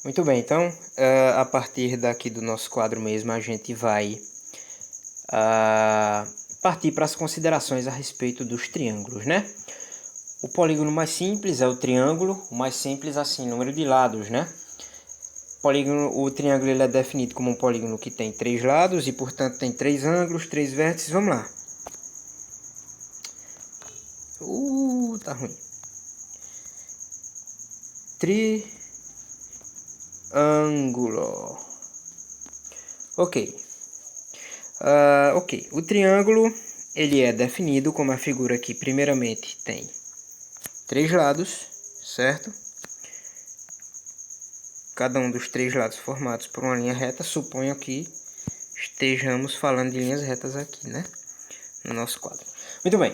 Muito bem, então, a partir daqui do nosso quadro mesmo, a gente vai partir para as considerações a respeito dos triângulos, né? O polígono mais simples é o triângulo, o mais simples assim, número de lados, né? O triângulo ele é definido como um polígono que tem 3 lados e, portanto, tem 3 ângulos, 3 vértices. Vamos lá. Tá ruim. Triângulo. Ok. O triângulo ele é definido como a figura aqui. Primeiramente tem 3 lados, certo? Cada um dos 3 lados formados por uma linha reta. Suponho que estejamos falando de linhas retas aqui, né? No nosso quadro. Muito bem.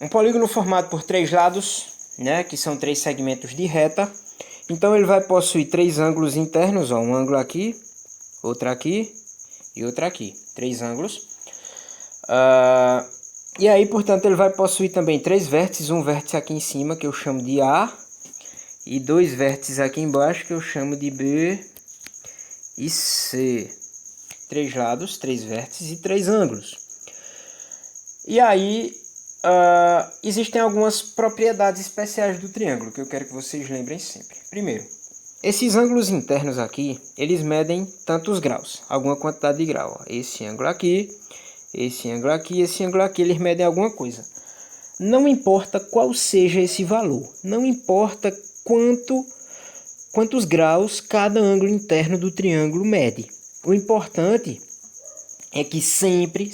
Um polígono formado por 3 lados, né? Que são 3 segmentos de reta. Então ele vai possuir 3 ângulos internos, ó, um ângulo aqui, outro aqui e outro aqui. 3 ângulos. E aí, portanto, ele vai possuir também 3 vértices. Um vértice aqui em cima, que eu chamo de A. E 2 vértices aqui embaixo, que eu chamo de B e C. 3 lados, 3 vértices e 3 ângulos. E aí, existem algumas propriedades especiais do triângulo, que eu quero que vocês lembrem sempre. Primeiro, esses ângulos internos aqui, eles medem tantos graus, alguma quantidade de grau. Ó. Esse ângulo aqui, esse ângulo aqui, esse ângulo aqui, eles medem alguma coisa. Não importa qual seja esse valor, não importa quantos graus cada ângulo interno do triângulo mede. O importante é que sempre,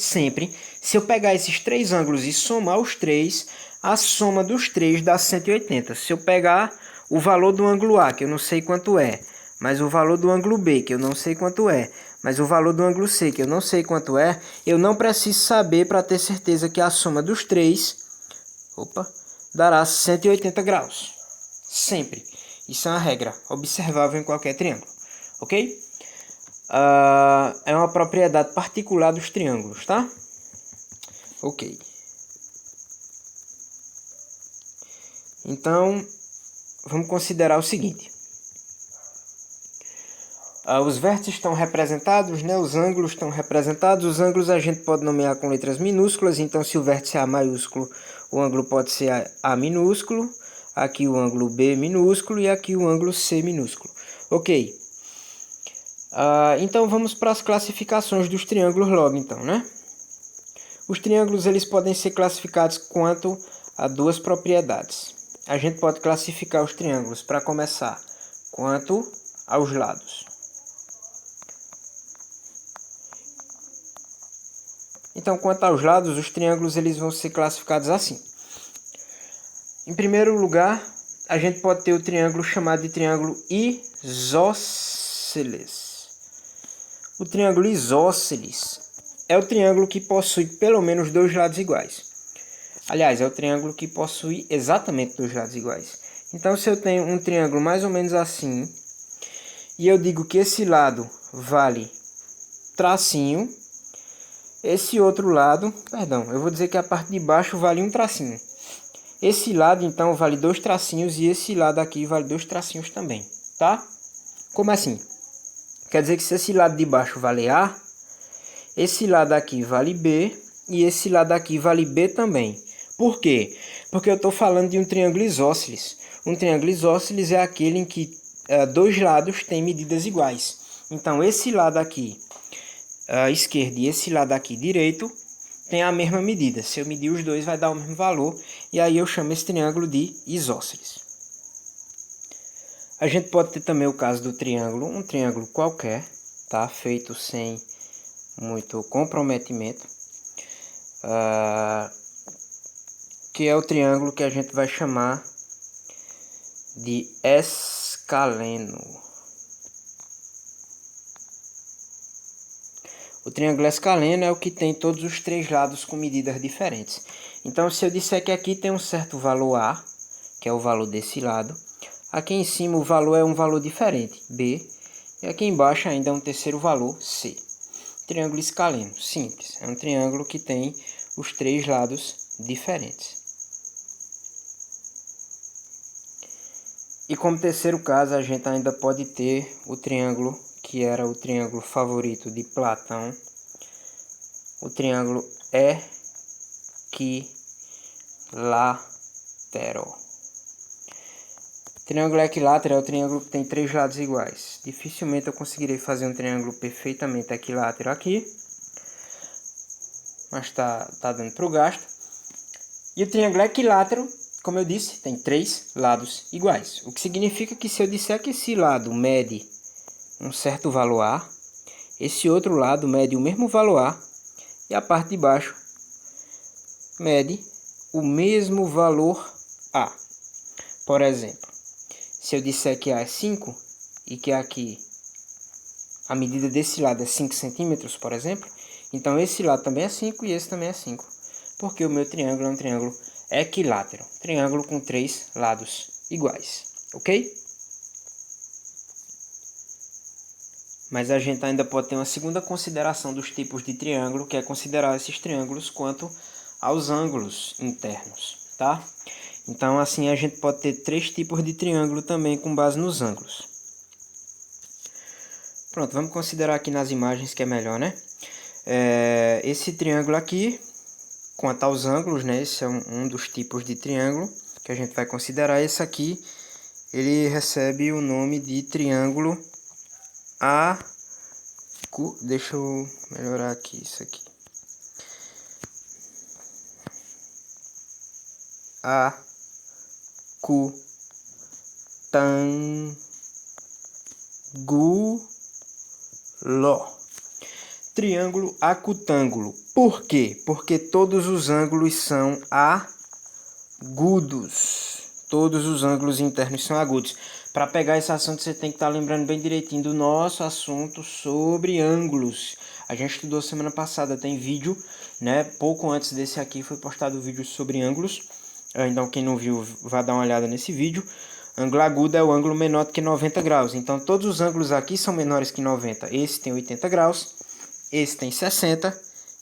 se eu pegar esses 3 ângulos e somar os 3, a soma dos 3 dá 180. Se eu pegar o valor do ângulo A, que eu não sei quanto é, mas o valor do ângulo B, que eu não sei quanto é, mas o valor do ângulo C, que eu não sei quanto é, eu não preciso saber para ter certeza que a soma dos 3 dará 180 graus. Sempre. Isso é uma regra observável em qualquer triângulo. Ok? É uma propriedade particular dos triângulos, tá? Ok. Então, vamos considerar o seguinte. Os vértices estão representados, né? Os ângulos estão representados. Os ângulos a gente pode nomear com letras minúsculas. Então, se o vértice é A maiúsculo, o ângulo pode ser A minúsculo. Aqui o ângulo B minúsculo e aqui o ângulo C minúsculo. Ok. Então, vamos para as classificações dos triângulos logo, então, né? Os triângulos eles podem ser classificados quanto a 2 propriedades. A gente pode classificar os triângulos, para começar, quanto aos lados. Então, quanto aos lados, os triângulos eles vão ser classificados assim. Em primeiro lugar, a gente pode ter o triângulo chamado de triângulo isósceles. O triângulo isósceles é o triângulo que possui pelo menos 2 lados iguais. Aliás, é o triângulo que possui exatamente 2 lados iguais. Então, se eu tenho um triângulo mais ou menos assim, e eu digo que esse lado vale tracinho, esse outro lado, eu vou dizer que a parte de baixo vale um tracinho. Esse lado, então, vale 2 tracinhos e esse lado aqui vale 2 tracinhos também, tá? Como assim? Quer dizer que se esse lado de baixo vale A, esse lado aqui vale B e esse lado aqui vale B também. Por quê? Porque eu estou falando de um triângulo isósceles. Um triângulo isósceles é aquele em que 2 lados têm medidas iguais. Então, esse lado aqui esquerdo e esse lado aqui direito tem a mesma medida. Se eu medir os dois, vai dar o mesmo valor. E aí eu chamo esse triângulo de isósceles. A gente pode ter também o caso do triângulo, um triângulo qualquer, tá? Feito sem muito comprometimento. Que é o triângulo que a gente vai chamar de escaleno. O triângulo escaleno é o que tem todos os 3 lados com medidas diferentes. Então, se eu disser que aqui tem um certo valor A, que é o valor desse lado, aqui em cima o valor é um valor diferente, B, e aqui embaixo ainda é um terceiro valor, C. Triângulo escaleno, simples, é um triângulo que tem os 3 lados diferentes. E como terceiro caso, a gente ainda pode ter o triângulo, que era o triângulo favorito de Platão, o triângulo equilátero. O triângulo equilátero é o triângulo que tem 3 lados iguais. Dificilmente eu conseguirei fazer um triângulo perfeitamente equilátero aqui, mas tá dando para o gasto. E o triângulo equilátero, como eu disse, tem 3 lados iguais. O que significa que se eu disser que esse lado mede um certo valor A, esse outro lado mede o mesmo valor A, e a parte de baixo mede o mesmo valor A. Por exemplo, se eu disser que A é 5 e que aqui a medida desse lado é 5 centímetros, por exemplo, então esse lado também é 5 e esse também é 5. Porque o meu triângulo é um triângulo equilátero. Triângulo com 3 lados iguais. Ok? Mas a gente ainda pode ter uma segunda consideração dos tipos de triângulo, que é considerar esses triângulos quanto aos ângulos internos, tá? Então, assim, a gente pode ter 3 tipos de triângulo também com base nos ângulos. Pronto, vamos considerar aqui nas imagens que é melhor, né? Esse triângulo aqui, quanto aos ângulos, né? Esse é um dos tipos de triângulo que a gente vai considerar. Esse aqui, ele recebe o nome de triângulo Deixa eu melhorar aqui isso aqui. Acutângulo. Triângulo acutângulo. Por quê? Porque todos os ângulos são agudos. Todos os ângulos internos são agudos. Para pegar esse assunto, você tem que estar lembrando bem direitinho do nosso assunto sobre ângulos. A gente estudou semana passada, tem vídeo, né? Pouco antes desse aqui foi postado o vídeo sobre ângulos. Então, quem não viu, vai dar uma olhada nesse vídeo. Ângulo agudo é o ângulo menor do que 90 graus. Então, todos os ângulos aqui são menores que 90. Esse tem 80 graus, esse tem 60,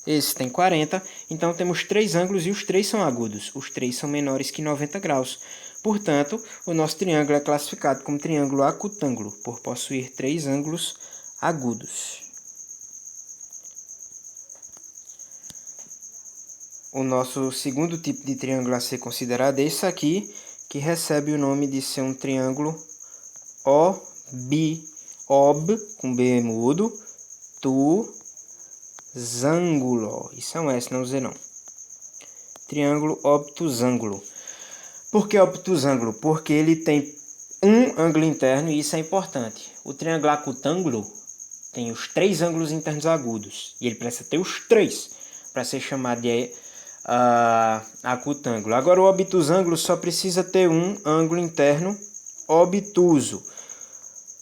esse tem 40. Então, temos 3 ângulos e os 3 são agudos. Os 3 são menores que 90 graus. Portanto, o nosso triângulo é classificado como triângulo acutângulo, por possuir 3 ângulos agudos. O nosso segundo tipo de triângulo a ser considerado é esse aqui, que recebe o nome de ser um triângulo com B mudo, obtusângulo. Isso é um S, não Z não. Triângulo obtusângulo. Por que obtusângulo? Porque ele tem um ângulo interno e isso é importante. O triângulo acutângulo tem os 3 ângulos internos agudos. E ele precisa ter os 3 para ser chamado de acutângulo. Agora o obtusângulo só precisa ter um ângulo interno obtuso.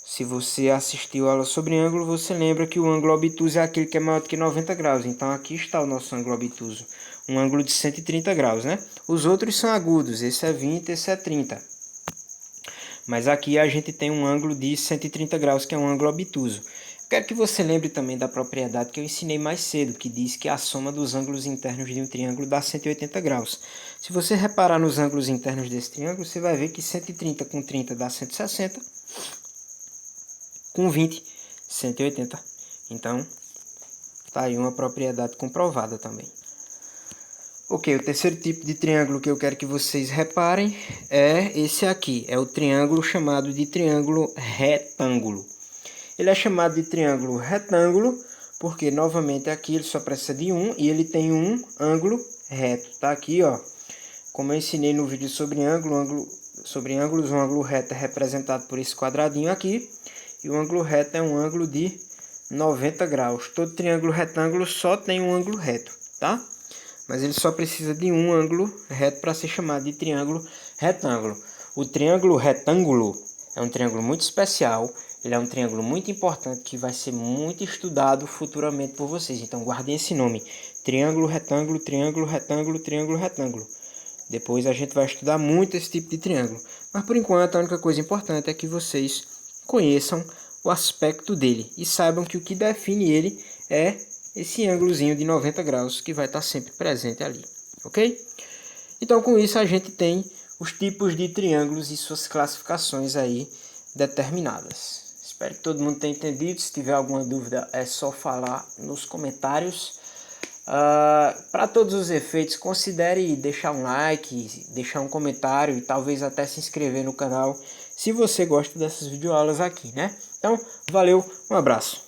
Se você assistiu a aula sobre ângulo, você lembra que o ângulo obtuso é aquele que é maior do que 90 graus. Então aqui está o nosso ângulo obtuso. Um ângulo de 130 graus, né? Os outros são agudos. Esse é 20, esse é 30. Mas aqui a gente tem um ângulo de 130 graus, que é um ângulo obtuso. Quero que você lembre também da propriedade que eu ensinei mais cedo, que diz que a soma dos ângulos internos de um triângulo dá 180 graus. Se você reparar nos ângulos internos desse triângulo, você vai ver que 130 com 30 dá 160, com 20, 180. Então, tá aí uma propriedade comprovada também. Ok, o terceiro tipo de triângulo que eu quero que vocês reparem é esse aqui. É o triângulo chamado de triângulo retângulo. Ele é chamado de triângulo retângulo porque, novamente, aqui ele só precisa de um e ele tem um ângulo reto. Tá aqui, ó. Como eu ensinei no vídeo sobre ângulos, um ângulo reto é representado por esse quadradinho aqui. E o ângulo reto é um ângulo de 90 graus. Todo triângulo retângulo só tem um ângulo reto, tá? Mas ele só precisa de um ângulo reto para ser chamado de triângulo retângulo. O triângulo retângulo é um triângulo muito especial. Ele é um triângulo muito importante que vai ser muito estudado futuramente por vocês. Então guardem esse nome. Triângulo retângulo, triângulo retângulo, triângulo retângulo. Depois a gente vai estudar muito esse tipo de triângulo. Mas por enquanto a única coisa importante é que vocês conheçam o aspecto dele. E saibam que o que define ele é esse ângulozinho de 90 graus que vai estar sempre presente ali, ok? Então com isso a gente tem os tipos de triângulos e suas classificações aí determinadas. Espero que todo mundo tenha entendido. Se tiver alguma dúvida é só falar nos comentários. Para todos os efeitos, considere deixar um like, deixar um comentário e talvez até se inscrever no canal se você gosta dessas videoaulas aqui, né? Então, valeu, um abraço.